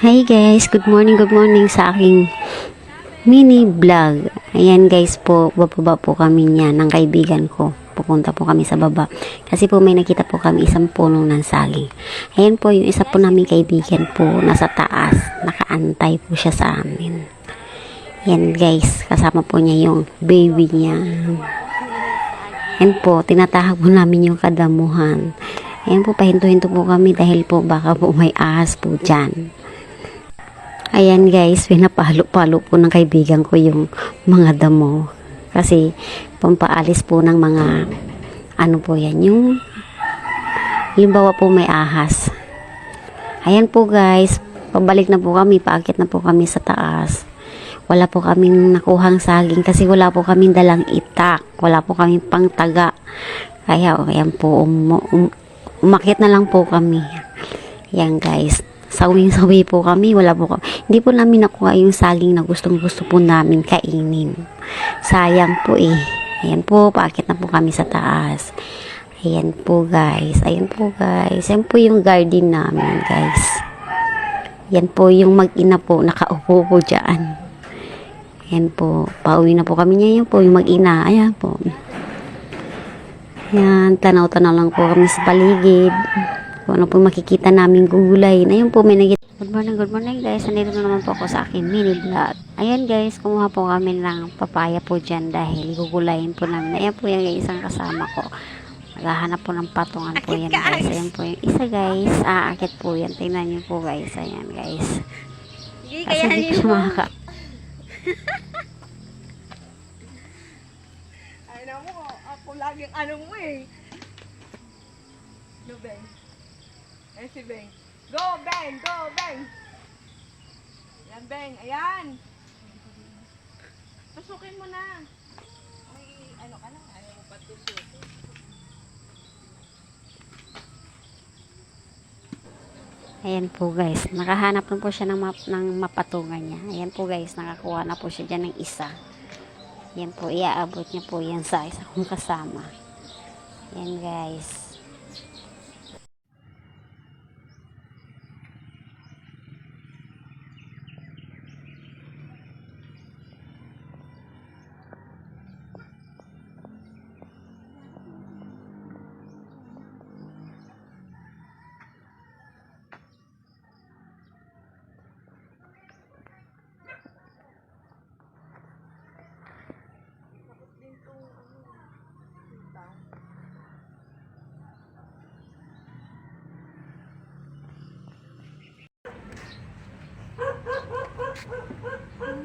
Hi guys, good morning sa aking mini vlog. Ayan guys po, bababa po kami niya ng kaibigan ko. Pupunta po kami sa baba. Kasi po may nakita po kami isang puno ng saging. Ayan po yung isa po namin kaibigan po, nasa taas. Nakaantay po siya sa amin. Ayan guys, kasama po niya yung baby niya. Ayan po, tinatahak po namin yung kadamuhan. Ayan po, pahinto-hinto po kami dahil po baka po may ahas po dyan. Ayan guys, pinapalo-palo po ng kaibigan ko yung mga damo. Kasi pampaalis po ng mga ano po yan, yung limbawa po may ahas. Ayan po guys, pabalik na po kami, paakit na po kami sa taas. Wala po kaming nakuhang saging kasi wala po kaming dalang itak. Wala po kaming pangtaga. Kaya ayan po, umakyat na lang po kami. Ayan guys. Sawing-sawi po kami, hindi po namin nakuha yung saging na gustong-gusto po namin kainin. Sayang po eh. Ayan po, paakit na po kami sa taas. Ayan po guys, ayan po guys. Ayan po yung garden namin guys. Ayan po yung mag-ina po, nakaupo po dyan. Ayan po, pauwi na po kami niya. Ayan po yung mag-ina, ayan po. Ayan, tanaw-tanaw lang po kami sa paligid. Kung ano po makikita namin gugulayin. Ayun po, may nagit. Good morning guys. Nandito na naman po ako sa aking mini vlog. Ayan guys, kumuha po kami ng papaya po dyan dahil gugulayin po namin. Ayan po yung isang kasama ko. Maghahanap po ng patungan po yan guys. Ayan po yung isa guys. Aakit po yan. Tingnan nyo po guys. Ayan guys. Kasi hindi siya makaka... Ay na mo, ako laging ano mo eh. No, Ben. Eh si Beng. Go, Beng! Go, Beng! Yan, Beng. Ayan! Pasukin mo na. May ano ka na? Ayaw mo patusukin. Ayan po guys. Nakahanap na po siya ng mapatungan niya. Ayan po guys. Nakakuha na po siya dyan ng isa. Ayan po. Iaabot niya po yan sa isa kong kasama. Ayan guys.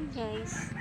Guys.